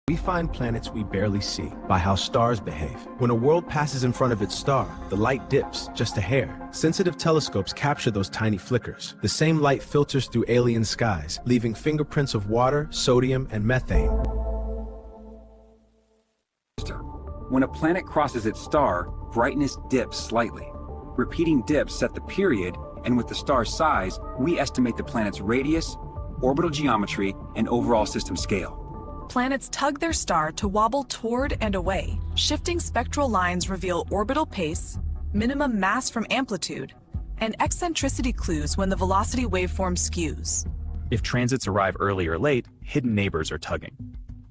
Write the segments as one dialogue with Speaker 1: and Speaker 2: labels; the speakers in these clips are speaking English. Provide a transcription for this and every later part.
Speaker 1: We find planets we barely see by how stars behave. When a world passes in front of its star, the light dips just a hair. Sensitive telescopes capture those tiny flickers. The same light filters through alien skies, leaving fingerprints of water, sodium, and methane.
Speaker 2: When a planet crosses its star, brightness dips slightly. Repeating dips set the period, and with the star's size, we estimate the planet's radius, orbital geometry, and overall system scale.
Speaker 3: Planets tug their star to wobble toward and away. Shifting spectral lines reveal orbital pace, minimum mass from amplitude, and eccentricity clues when the velocity waveform skews.
Speaker 4: If transits arrive early or late, hidden neighbors are tugging.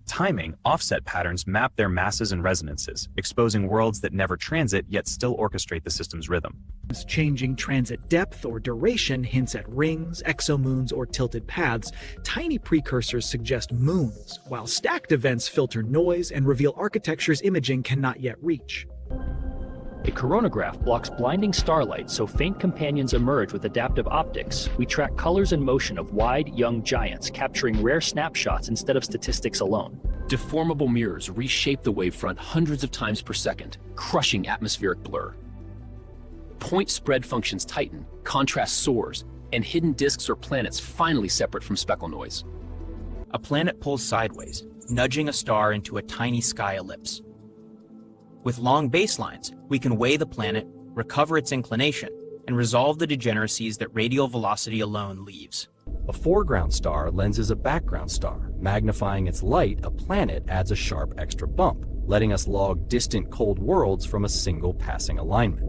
Speaker 4: Timing, offset patterns map their masses and resonances, exposing worlds that never transit yet still orchestrate the system's rhythm.
Speaker 5: Changing transit depth or duration hints at rings, exomoons, or tilted paths. Tiny precursors suggest moons, while stacked events filter noise and reveal architectures imaging cannot yet reach.
Speaker 6: A coronagraph blocks blinding starlight so faint companions emerge with adaptive optics. We track colors and motion of wide, young giants, capturing rare snapshots instead of statistics alone.
Speaker 7: Deformable mirrors reshape the wavefront hundreds of times per second, crushing atmospheric blur. Point spread functions tighten, contrast soars, and hidden disks or planets finally separate from speckle noise.
Speaker 8: A planet pulls sideways, nudging a star into a tiny sky ellipse. With long baselines, we can weigh the planet, recover its inclination, and resolve the degeneracies that radial velocity alone leaves.
Speaker 9: A foreground star lenses a background star. Magnifying its light, a planet adds a sharp extra bump, letting us log distant cold worlds from a single passing alignment.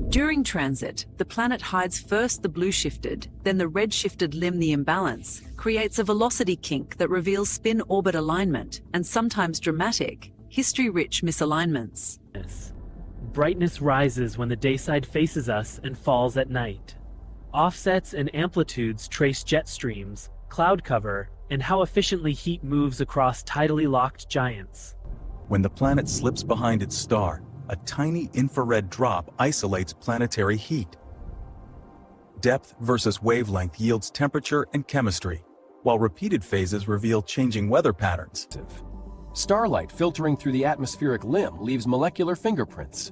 Speaker 10: During transit, the planet hides first the blue shifted, then the red shifted limb. The imbalance creates a velocity kink that reveals spin-orbit alignment and sometimes dramatic, history-rich misalignments.
Speaker 11: Brightness rises when the dayside faces us and falls at night. Offsets and amplitudes trace jet streams, cloud cover, and how efficiently heat moves across tidally locked giants.
Speaker 12: When the planet slips behind its star, a tiny infrared drop isolates planetary heat. Depth versus wavelength yields temperature and chemistry, while repeated phases reveal changing weather patterns.
Speaker 7: Starlight filtering through the atmospheric limb leaves molecular fingerprints.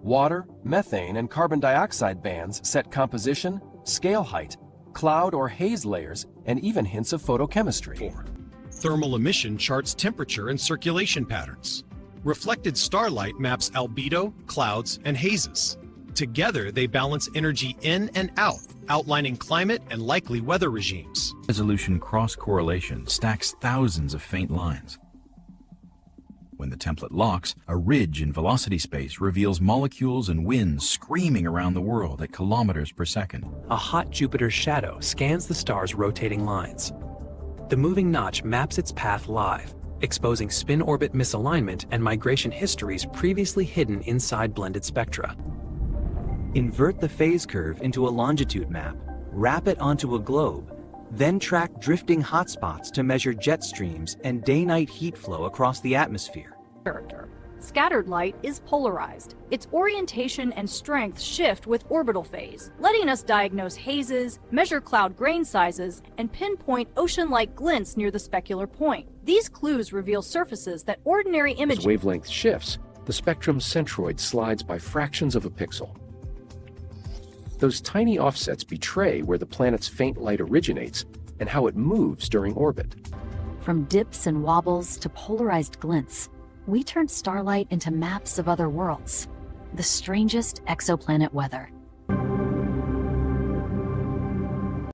Speaker 7: Water, methane, and carbon dioxide bands set composition, scale height, cloud or haze layers, and even hints of photochemistry.
Speaker 13: 4. Thermal emission charts temperature and circulation patterns. Reflected starlight maps albedo, clouds, and hazes. Together, they balance energy in and out, outlining climate and likely weather regimes.
Speaker 14: Resolution cross-correlation stacks thousands of faint lines. When the template locks, a ridge in velocity space reveals molecules and winds screaming around the world at kilometers per second.
Speaker 15: A hot Jupiter shadow scans the star's rotating lines. The moving notch maps its path live, exposing spin-orbit misalignment and migration histories previously hidden inside blended spectra.
Speaker 16: Invert the phase curve into a longitude map, wrap it onto a globe, then track drifting hotspots to measure jet streams and day-night heat flow across the atmosphere.
Speaker 17: Scattered light is polarized. Its orientation and strength shift with orbital phase, letting us diagnose hazes, measure cloud grain sizes, and pinpoint ocean-like glints near the specular point. These clues reveal surfaces that ordinary imaging...
Speaker 7: As wavelength shifts, the spectrum's centroid slides by fractions of a pixel. Those tiny offsets betray where the planet's faint light originates and how it moves during orbit.
Speaker 18: From dips and wobbles to polarized glints, we turn starlight into maps of other worlds. The strangest exoplanet weather.